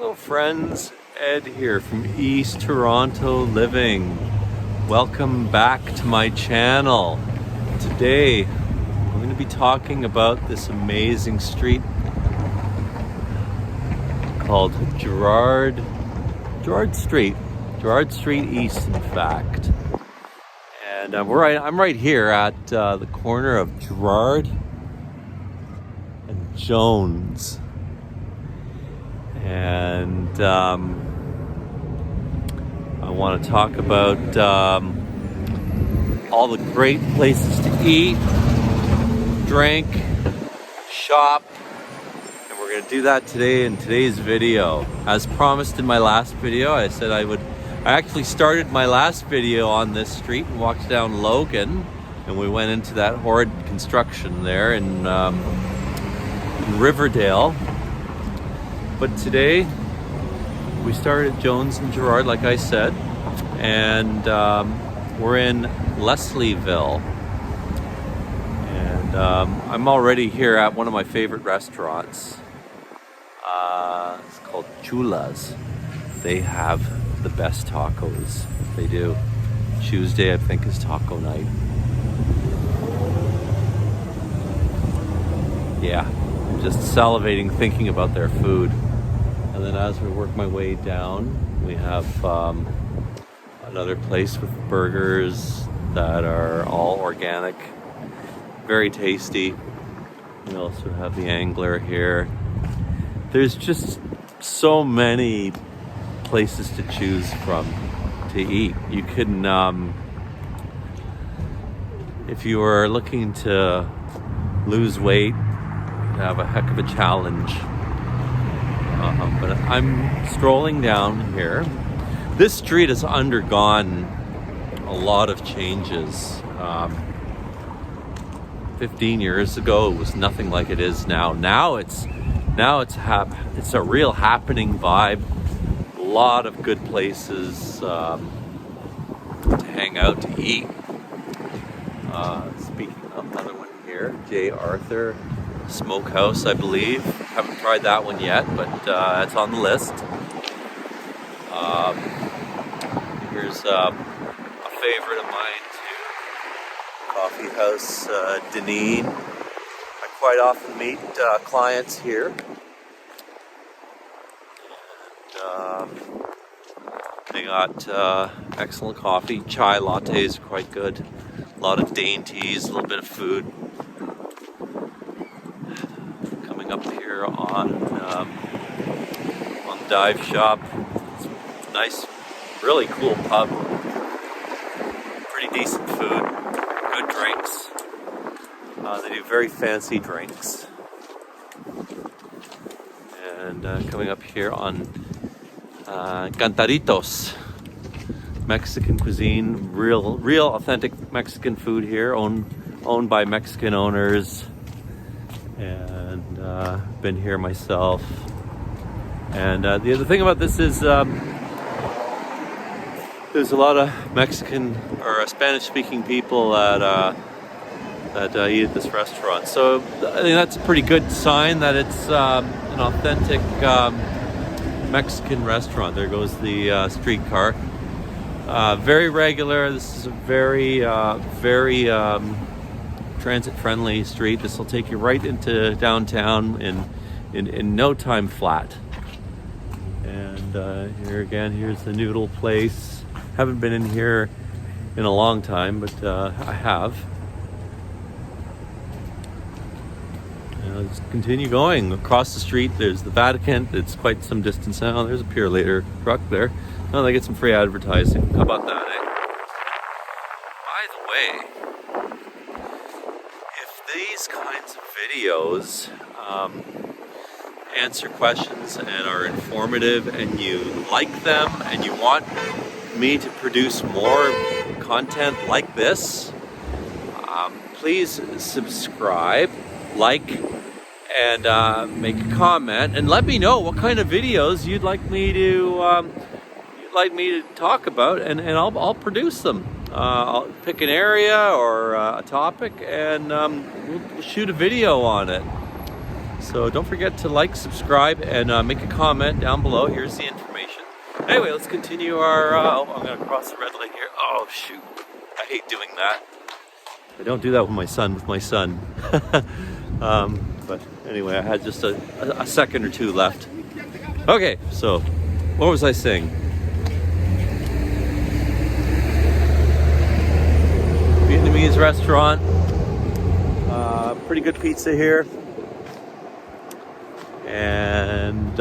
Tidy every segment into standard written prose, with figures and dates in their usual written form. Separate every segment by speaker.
Speaker 1: Hello friends, Ed here from East Toronto Living. Welcome back to my channel. Today I'm going to be talking about this amazing street called Gerrard Street East, in fact. And I'm right here at the corner of Gerrard and Jones. And I want to talk about all the great places to eat, drink, shop, and we're going to do that today in today's video. As promised in my last video, I said I actually started my last video on this street and walked down Logan, and we went into that horrid construction there in Riverdale. But today we started at Jones and Gerrard, like I said, and we're in Leslieville. And I'm already here at one of my favorite restaurants. It's called Chula's. They have the best tacos. They do. Tuesday, I think, is taco night. Yeah, I'm just salivating thinking about their food. And then as we work my way down, we have another place with burgers that are all organic, very tasty. We also have the Angler here. There's just so many places to choose from to eat. You can, if you are looking to lose weight, you have a heck of a challenge. But I'm strolling down here. This street has undergone a lot of changes. 15 years ago, it was nothing like it is now. Now it's a real happening vibe. A lot of good places to hang out, to eat. Speaking of another one here, J. Arthur Smokehouse, I believe. Haven't tried that one yet, but it's on the list. Here's a favorite of mine too, Coffee House Deneen. I quite often meet clients here. And, they got excellent coffee. Chai lattes are quite good. A lot of dainties, a little bit of food. Up here on the dive shop. It's a nice, really cool pub. Pretty decent food, good drinks. They do very fancy drinks. And coming up here on Cantaritos, Mexican cuisine, real authentic Mexican food here, owned by Mexican owners. And been here myself. And the other thing about this is there's a lot of Mexican or Spanish-speaking people that eat at this restaurant. So I think that's a pretty good sign that it's an authentic Mexican restaurant. There goes the streetcar. Very regular. This is a very transit-friendly street. This will take you right into downtown in no time flat. And here again, here's the noodle place. Haven't been in here in a long time, but I have. And let's continue going. Across the street, there's the Vatican. It's quite some distance now. There's a Pure Later truck there. Oh, they get some free advertising. How about that, eh? By the way, these kinds of videos answer questions and are informative, and you like them, and you want me to produce more content like this, please subscribe, like, and make a comment, and let me know what kind of videos you'd like me to talk about, and I'll produce them. I'll pick an area or a topic, and we'll shoot a video on it. So don't forget to like, subscribe, and make a comment down below. Here's the information. Anyway, let's continue our... I'm going to cross the red light here. Oh, shoot. I hate doing that. I don't do that with my son. But anyway, I had just a second or two left. Okay, so what was I saying? Vietnamese restaurant. Pretty good pizza here. And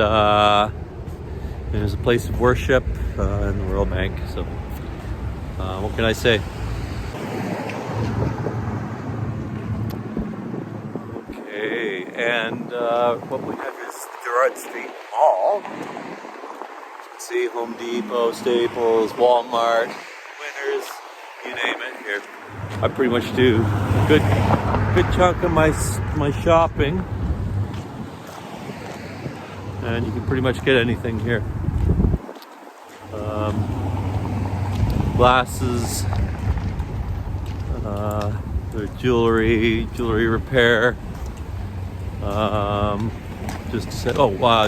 Speaker 1: there's a place of worship in the Royal Bank. So what can I say? Okay, and what we have is the Gerrard Street Mall. Let's see, Home Depot, Staples, Walmart, Winners, you name it here. I pretty much do a good chunk of my shopping. And you can pretty much get anything here. Glasses, jewelry repair.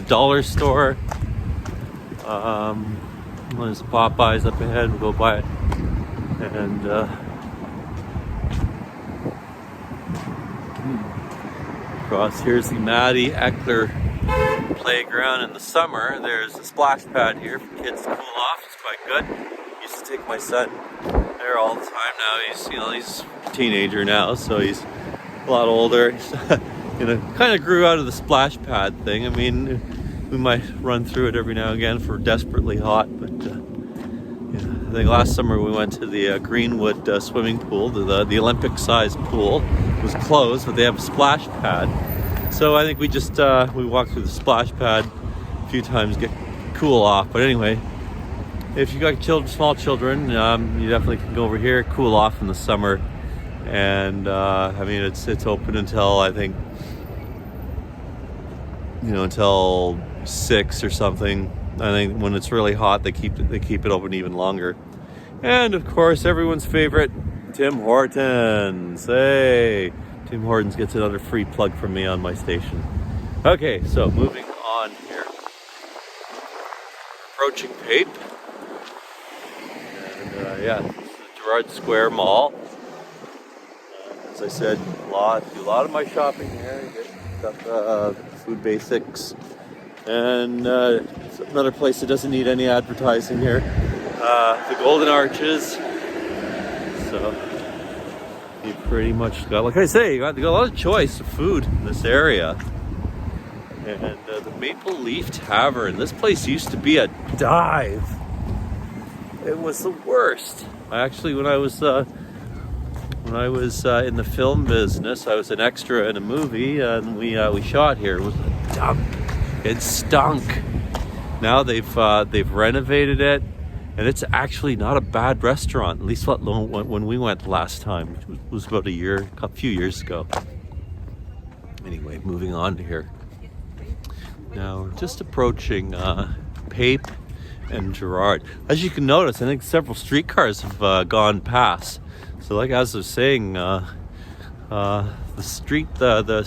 Speaker 1: Dollar store. There's Popeyes up ahead. We'll go by it. And across here's the Maddie Eckler playground in the summer. There's a splash pad here for kids to cool off. It's quite good. Used to take my son there all the time. Now he's a teenager now, so he's a lot older. He's, kind of grew out of the splash pad thing. I mean, we might run through it every now and again if we're desperately hot, but I think last summer we went to the Greenwood swimming pool, the Olympic-sized pool. It was closed, but they have a splash pad. So I think we just we walked through the splash pad a few times, get cool off. But anyway, if you got small children, you definitely can go over here, cool off in the summer. And it's open until I think until 6 or something. I think when it's really hot, they keep it open even longer. And of course, everyone's favorite, Tim Hortons. Hey. Tim Hortons gets another free plug from me on my station. Okay, so moving on here. Approaching Pape. And this is the Gerrard Square Mall. As I said, do a lot of my shopping here. You get stuff, food basics. And it's another place that doesn't need any advertising here. The Golden Arches. So you pretty much got, like I say, you got a lot of choice of food in this area. And the Maple Leaf Tavern. This place used to be a dive. It was the worst. Actually, when I was in the film business, I was an extra in a movie, and we shot here. It was a dump. It stunk. Now they've renovated it. And it's actually not a bad restaurant, at least when we went last time, which was about a few years ago. Anyway, moving on to here. Now, we're just approaching Pape and Gerrard. As you can notice, I think several streetcars have gone past. So like as I was saying, the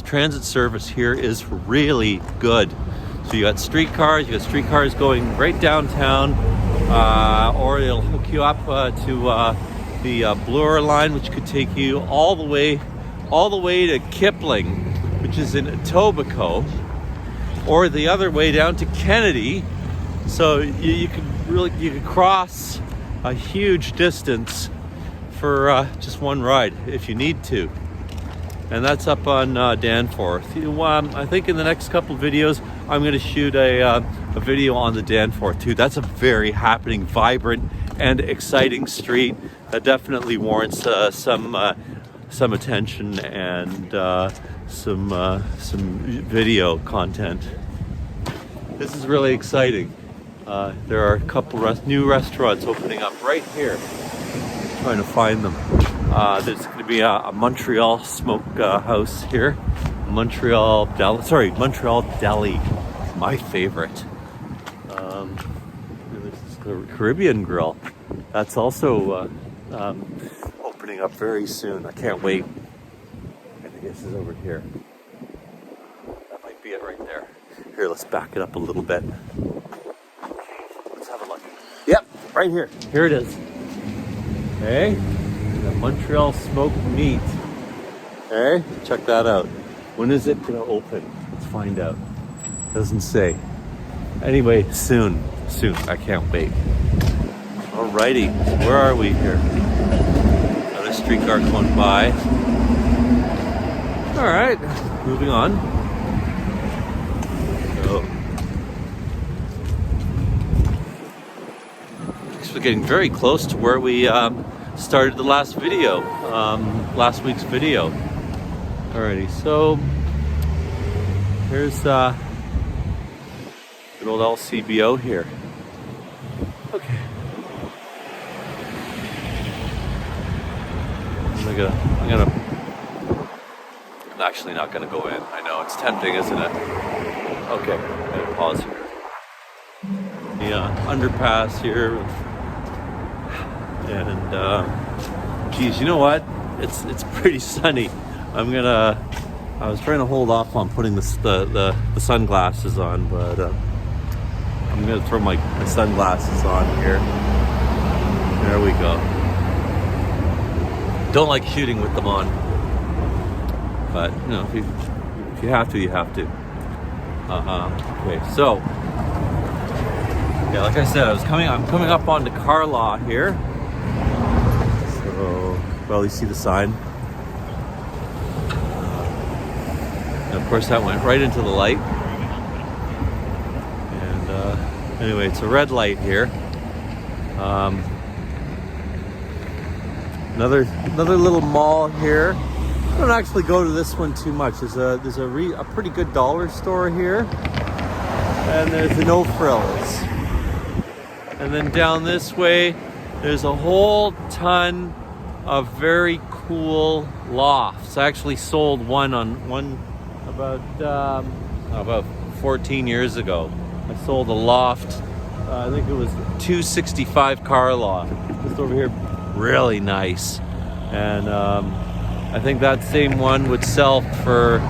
Speaker 1: transit service here is really good. So you got streetcars going right downtown, or it'll hook you up to the Bloor line, which could take you all the way to Kipling, which is in Etobicoke, or the other way down to Kennedy. So you could cross a huge distance for just one ride if you need to. And that's up on Danforth. I think in the next couple of videos, I'm going to shoot a video on the Danforth too. That's a very happening, vibrant, and exciting street that definitely warrants some attention and some video content. This is really exciting. There are a couple new restaurants opening up right here. I'm trying to find them. There's going to be a Montreal smoke house here. Montreal Deli, my favorite. This is the Caribbean Grill. That's also opening up very soon. I can't wait. I think this is over here. That might Here, let's back it up a little bit. Let's have a look. Yep, right here. Here it is. Okay, the Montreal smoked meat. Okay, check that out. When is it gonna open? Let's find out. Doesn't say. Anyway, soon. I can't wait. Alrighty, where are we here? Another streetcar going by. Alright, moving on. So, we're getting very close to where we started the last video, last week's video. Alrighty, so here's good old LCBO here. Okay. I'm actually not gonna go in. I know it's tempting, isn't it? Okay, I'm gonna pause here. The underpass here, and geez, you know what? It's pretty sunny. I was trying to hold off on putting the sunglasses on, but I'm gonna throw my sunglasses on here. There we go. Don't like shooting with them on, but you know, if you have to, you have to. Okay, so yeah, like I said, I'm coming up onto Carlaw here. So, well, you see the sign. And of course, that went right into the light. And anyway, it's a red light here. Another little mall here. I don't actually go to this one too much. There's a pretty good dollar store here, and there's the No Frills. And then down this way, there's a whole ton of very cool lofts. I actually sold one about 14 years ago. I sold a loft. I think it was 265 Carlaw, just over here. Really nice, and I think that same one would sell for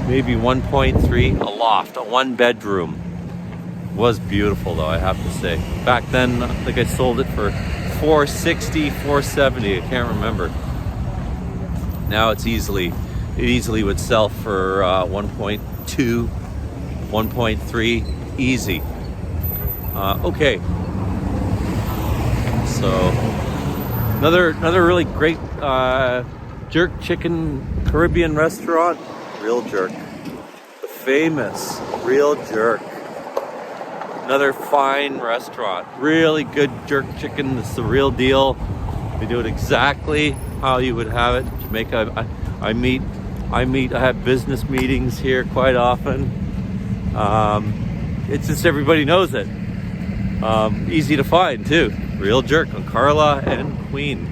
Speaker 1: maybe 1.3 a loft, a one bedroom. Was beautiful though, I have to say. Back then I think I sold it for 460, 470, I can't remember. Now it easily would sell for 1.2, 1.3 easy. Okay, so Another really great jerk chicken Caribbean restaurant, Real Jerk. The famous Real Jerk. Another fine restaurant. Really good jerk chicken. It's the real deal. They do it exactly how you would have it. Jamaica. I have business meetings here quite often. It's just everybody knows it. Easy to find too. Real Jerk on Carlaw and Queen.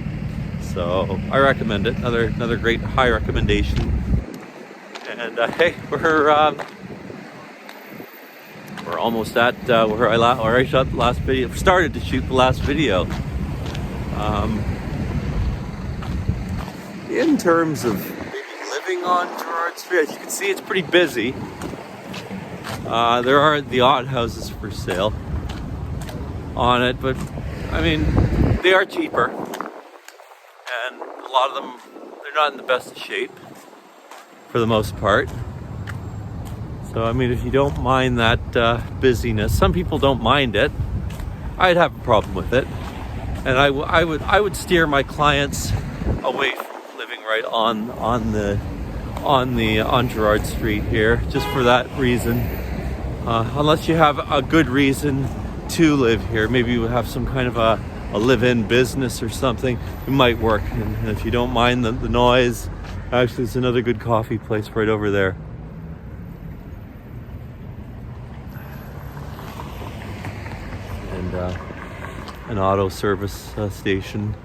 Speaker 1: So I recommend it. Another great high recommendation. And hey, we're almost at where I shot the last video. Started to shoot the last video. In terms of maybe living on Gerrard Street, as you can see, it's pretty busy. There are the odd houses for sale on it, but I mean, they are cheaper, and a lot of them, they're not in the best of shape for the most part. So I mean, if you don't mind that busyness, some people don't mind it. I'd have a problem with it, and I would steer my clients away from living right on Gerrard Street here, just for that reason. Unless you have a good reason to live here, maybe you have some kind of a live-in business or something, it might work. And if you don't mind the noise, actually there's another good coffee place right over there. And an auto service station.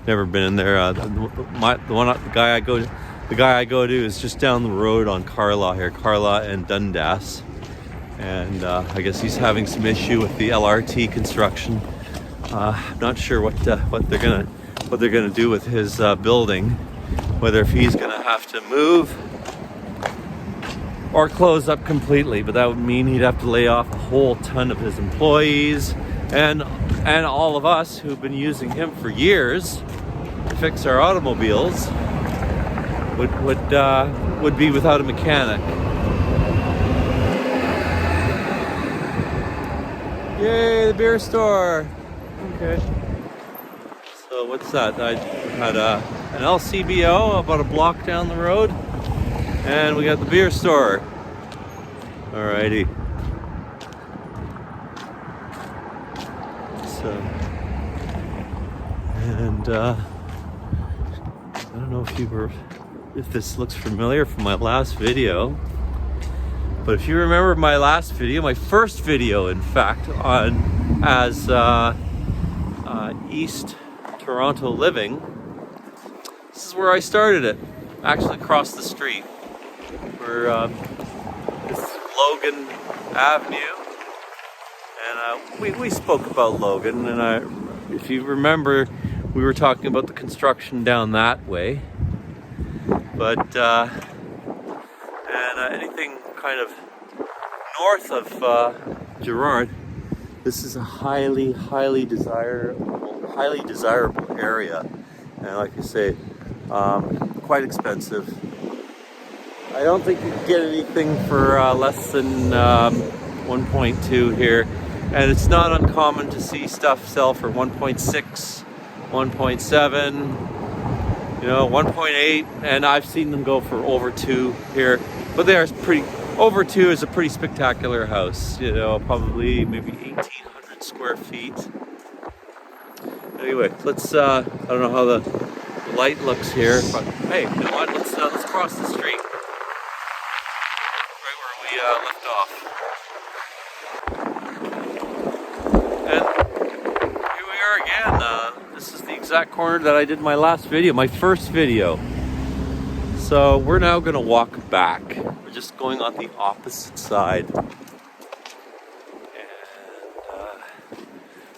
Speaker 1: Never been in there. The guy I go to is just down the road on Carlaw here, Carlaw and Dundas. And I guess he's having some issue with the LRT construction. I'm not sure what they're gonna do with his building. Whether if he's gonna have to move or close up completely, but that would mean he'd have to lay off a whole ton of his employees and all of us who've been using him for years to fix our automobiles would be without a mechanic. Yay, the beer store. Okay. So what's that? I had an LCBO about a block down the road, and we got the beer store. Alrighty. So, and I don't know if this looks familiar from my last video, but if you remember my last video, my first video, in fact, on as East Toronto living, this is where I started it. Actually, across the street, where this is Logan Avenue, and we spoke about Logan, and if you remember, we were talking about the construction down that way, but anything kind of north of Gerrard, this is a highly desirable area, and like I say, quite expensive. I don't think you can get anything for less than 1.2 here, and it's not uncommon to see stuff sell for 1.6, 1.7, 1.8, and I've seen them go for over 2 here, but they are pretty. Over 2 is a pretty spectacular house, probably maybe 1,800 square feet. Anyway, let's, I don't know how the light looks here, but hey, you know what, let's cross the street, right where we left off. And here we are again. This is the exact corner that I did my last video, my first video. So we're now going to walk back. We're just going on the opposite side. And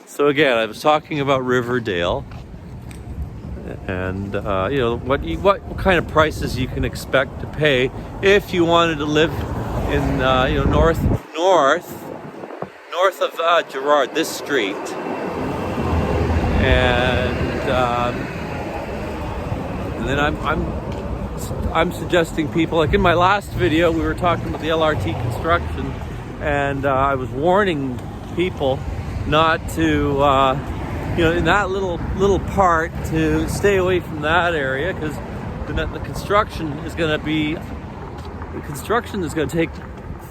Speaker 1: so again, I was talking about Riverdale, and what kind of prices you can expect to pay if you wanted to live in north of Gerrard, this street, and then I'm suggesting people, like in my last video, we were talking about the LRT construction, and I was warning people not to, in that little part, to stay away from that area, because the construction is going to take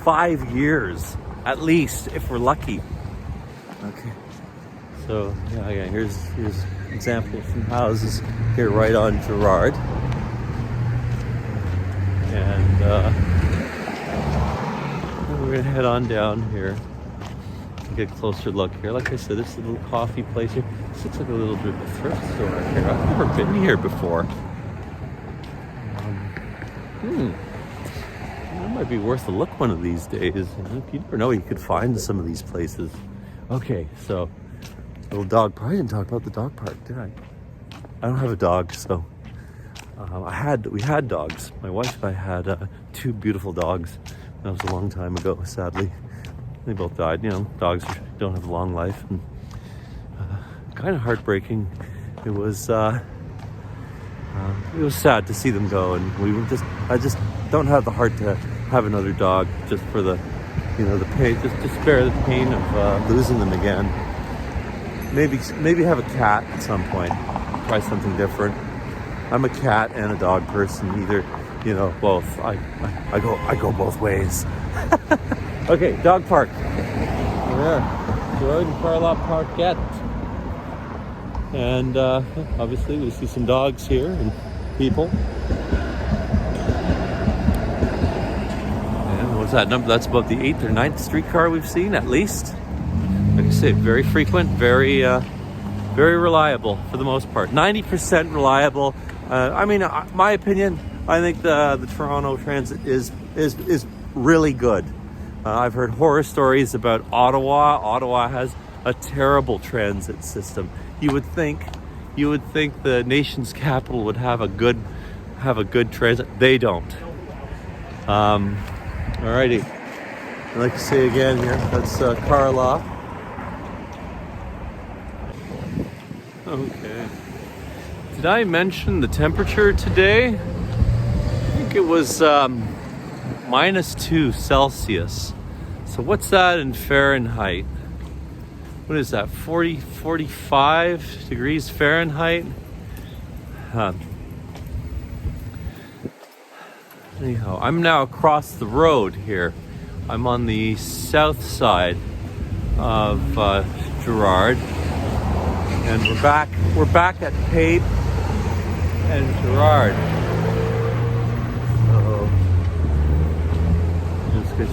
Speaker 1: 5 years at least, if we're lucky. Okay. So yeah, here's an example of some houses here right on Gerrard. And we're gonna head on down here and get a closer look here. Like I said, this is a little coffee place here. This looks like a little bit of a thrift store here. I've never been here before. That might be worth a look one of these days. You never know, you could find some of these places. Okay, so little dog park. I didn't talk about the dog park, did I? I don't have a dog, so we had dogs. My wife and I had 2 beautiful dogs. That was a long time ago, sadly. They both died. Dogs don't have a long life, and kind of heartbreaking. It was sad to see them go, and I just don't have the heart to have another dog, just for the the pain, just to spare the pain of losing them again. Maybe have a cat at some point. Try something different. I'm a cat and a dog person, either, both. I go both ways. Okay, dog park. Yeah, Gerrard and Carlop Parkette. And obviously we see some dogs here and people. And what's that number? That's about the 8th or 9th streetcar we've seen, at least. Like I say, very frequent, very reliable for the most part. 90% reliable. My opinion, I think the Toronto Transit is really good. I've heard horror stories about Ottawa. Ottawa has a terrible transit system. You would think the nation's capital would have a good transit. They don't. Alrighty. I'd like to say again here, that's Carla. Okay. Did I mention the temperature today? I think it was -2 Celsius. So what's that in Fahrenheit? What is that? 45 degrees Fahrenheit? Anyhow, I'm now across the road here. I'm on the south side of Gerrard, and we're back at Pape and Gerrard.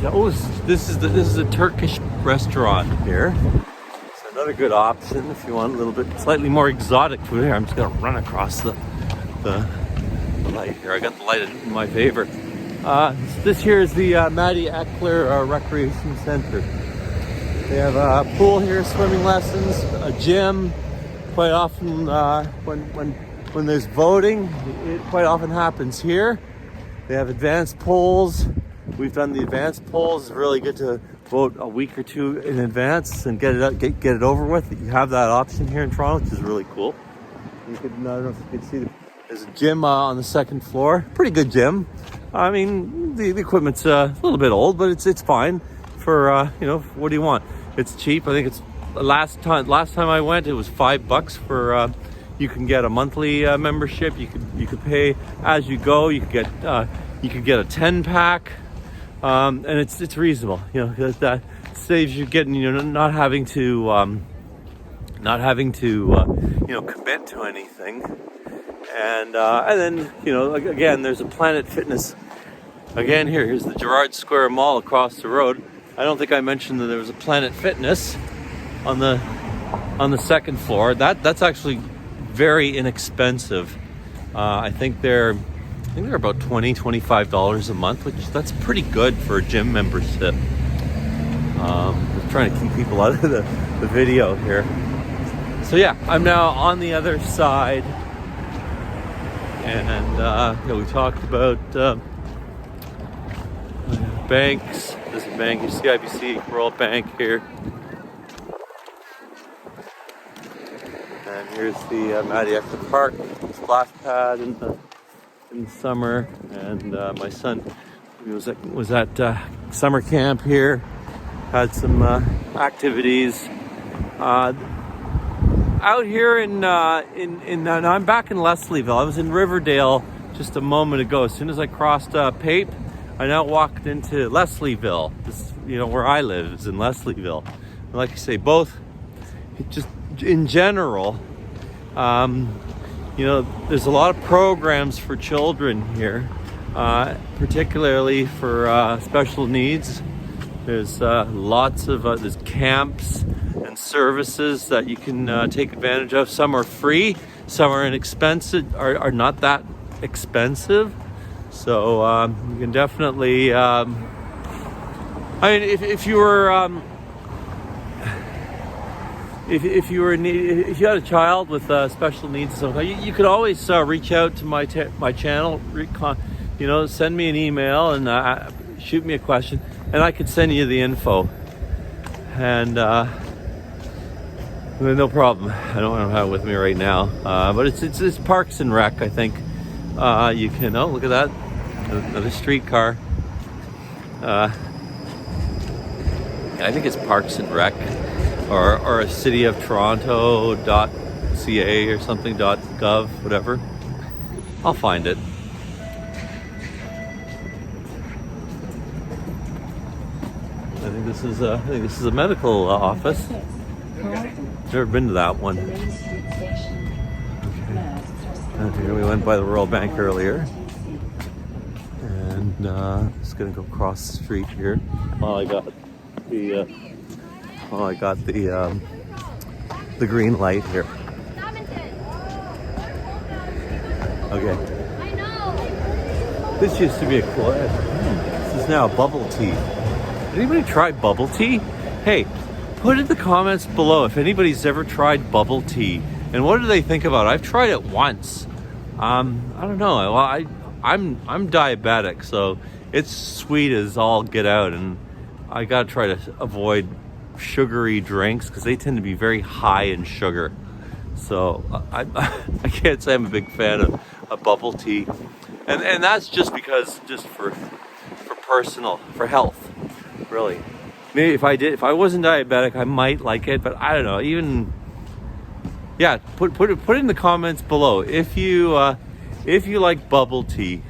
Speaker 1: Oh, this is a Turkish restaurant here. It's another good option if you want a little bit slightly more exotic food. Here, I'm just gonna run across the light here. I got the light in my favor. This here is the Maddie Eckler Recreation Center. They have a pool here, swimming lessons, a gym. Quite often, when there's voting, it quite often happens here. They have advanced polls. We've done the advanced polls. It's really good to vote a week or two in advance and get it over with. You have that option here in Toronto, which is really cool. I don't know if you can see. There's a gym on the second floor. Pretty good gym. I mean, the equipment's a little bit old, but it's fine for what do you want? It's cheap. I think it's last time I went, it was $5 for. You can get a monthly membership. You could pay as you go. You could get a 10-pack, and it's reasonable. That saves you getting not having to commit to anything. And then again, there's a Planet Fitness. Again, here's the Gerrard Square Mall across the road. I don't think I mentioned that there was a Planet Fitness on the second floor. That's actually very inexpensive. I think they're about $25 a month, which that's pretty good for a gym membership. Just trying to keep people out of the video here. So yeah, I'm now on the other side. And we talked about banks. This is a bank, CIBC, Royal Bank here. And here's the Maddie Eckler Park, splash pad in the summer. And my son was at summer camp here, had some activities. Out here in I'm back in Leslieville. I was in Riverdale just a moment ago. As soon as I crossed Pape, I now walked into Leslieville. This, where I live is in Leslieville. And like I say, both, just in general, there's a lot of programs for children here, particularly for special needs. There's lots of there's camps and services that you can take advantage of. Some are free, some are inexpensive, are not that expensive. So you can definitely. If you were if you had a child with special needs, so you could always reach out to my channel. Send me an email and shoot me a question, and I could send you the info. And no problem. I don't have it with me right now, but it's Parks and Rec. I think you can. Oh, look at that! Another streetcar. I think it's Parks and Rec, or a City of Toronto.ca or something .gov, whatever. I'll find it. I think this is a medical office. Never been to that one. Okay. And here we went by the Royal Bank earlier, and just gonna go across the street here. While I got the green light here. Okay. This used to be a cool. This is now a bubble tea. Anybody try bubble tea? Hey, put in the comments below if anybody's ever tried bubble tea and what do they think about it. I've tried it once. I don't know. Well, I'm diabetic, so it's sweet as all get out, and I gotta try to avoid sugary drinks because they tend to be very high in sugar. So I can't say I'm a big fan of bubble tea, and that's just because for health, really. Maybe if I wasn't diabetic, I might like it, but I don't know. Even yeah, put it in the comments below if you like bubble tea,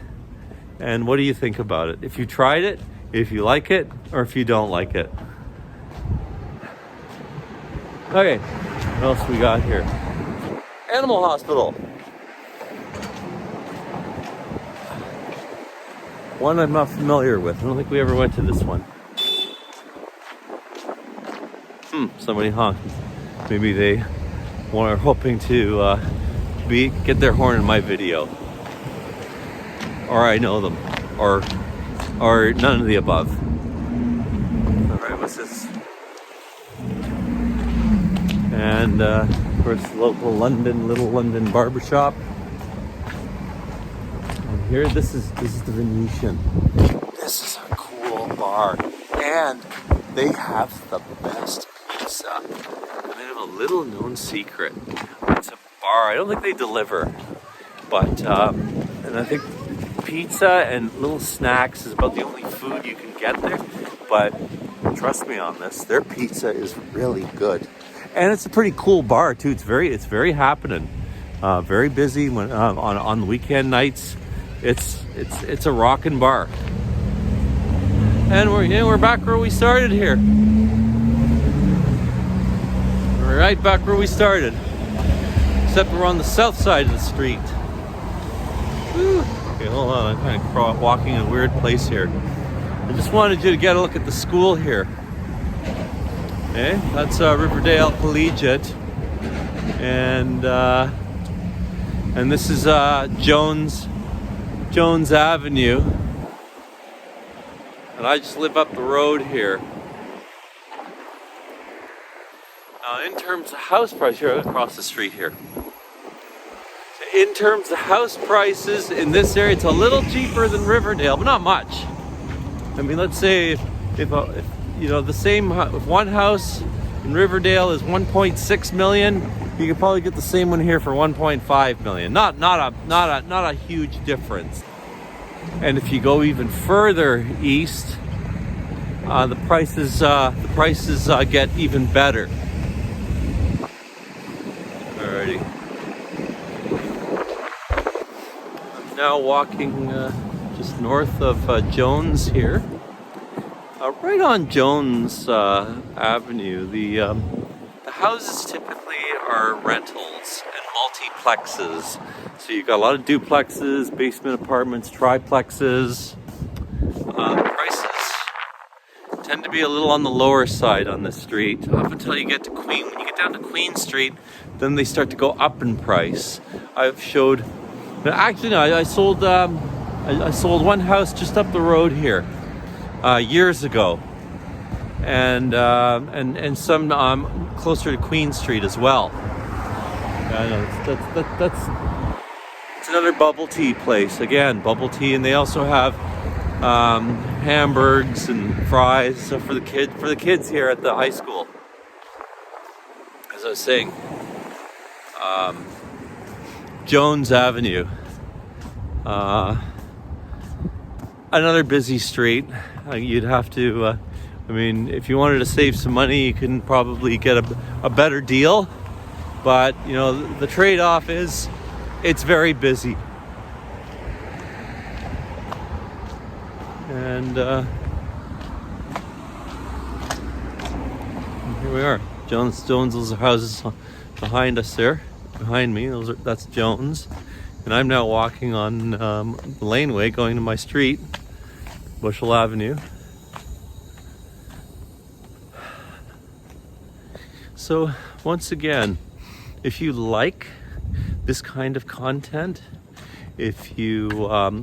Speaker 1: and what do you think about it? If you tried it, if you like it, or if you don't like it. Okay, what else we got here? Animal hospital. One I'm not familiar with. I don't think we ever went to this one. Somebody honked. Maybe they are hoping to get their horn in my video. Or I know them. Or none of the above. Alright, what's this? And of course, local little London barbershop. And here, this is the Venetian. This is a cool bar, and they have the best pizza. And they have a little known secret. It's a bar. I don't think they deliver, but and I think pizza and little snacks is about the only food you can get there. But trust me on this, their pizza is really good. And it's a pretty cool bar too. It's very happening. Very busy when on the weekend nights. It's a rockin' bar. And we're back where we started here. We're right back where we started. Except we're on the south side of the street. Woo. Okay, hold on. I'm kind of walking in a weird place here. I just wanted you to get a look at the school here. Okay, that's Riverdale Collegiate, and this is Jones Avenue, and I just live up the road here. Now, in terms of house price, here across the street here. In terms of house prices in this area, it's a little cheaper than Riverdale, but not much. I mean, let's say if the same, if one house in Riverdale is 1.6 million, you could probably get the same one here for 1.5 million. Not a huge difference. And if you go even further east, the prices get even better. Alrighty. I'm now walking just north of Jones here. Right on Jones Avenue, the houses typically are rentals and multiplexes. So you've got a lot of duplexes, basement apartments, triplexes. The prices tend to be a little on the lower side on the street, up until you get to Queen. When you get down to Queen Street, then they start to go up in price. Actually, no, I sold one house just up the road here. Years ago, and some closer to Queen Street as well. That's another bubble tea place. Again, bubble tea, and they also have hamburgers and fries. So for the kids here at the high school, as I was saying, Jones Avenue. Another busy street. You'd have to, if you wanted to save some money, you can probably get a better deal. But, the trade-off is it's very busy. And here we are. Jones's houses behind us there. Behind me, that's Jones. And I'm now walking on the laneway going to my street, Bushel Avenue. So once again, if you like this kind of content, if you have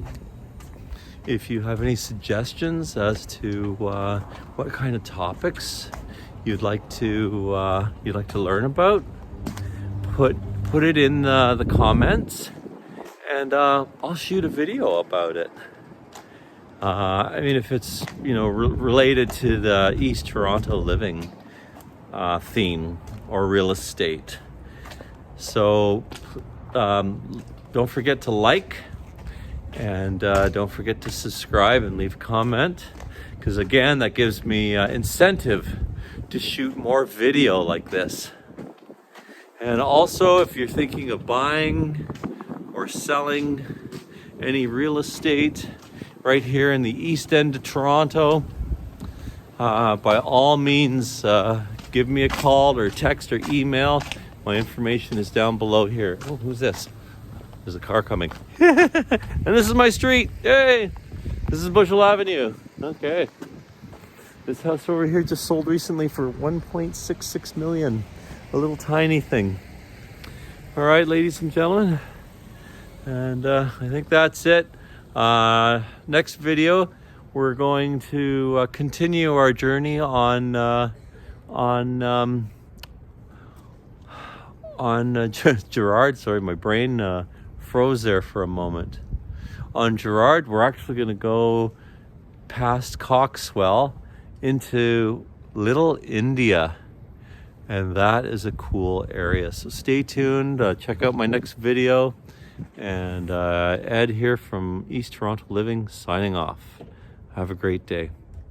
Speaker 1: any suggestions as to what kind of topics you'd like to learn about, put it in the comments. And I'll shoot a video about it. I mean, if it's, you know, related to the East Toronto living theme or real estate. So don't forget to like, and don't forget to subscribe and leave a comment, because again, that gives me incentive to shoot more video like this. And also, if you're thinking of buying or selling any real estate right here in the East End of Toronto, by all means, give me a call or text or email. My information is down below here. Oh, who's this? There's a car coming. And this is my street. Yay! This is Bushel Avenue. Okay. This house over here just sold recently for $1.66 million. A little tiny thing. All right, ladies and gentlemen. And I think that's it. Next video, we're going to continue our journey on Gerrard. Sorry, my brain froze there for a moment. On Gerrard, we're actually going to go past Coxwell into Little India, and that is a cool area. So stay tuned. Check out my next video. And Ed here from East Toronto Living signing off. Have a great day.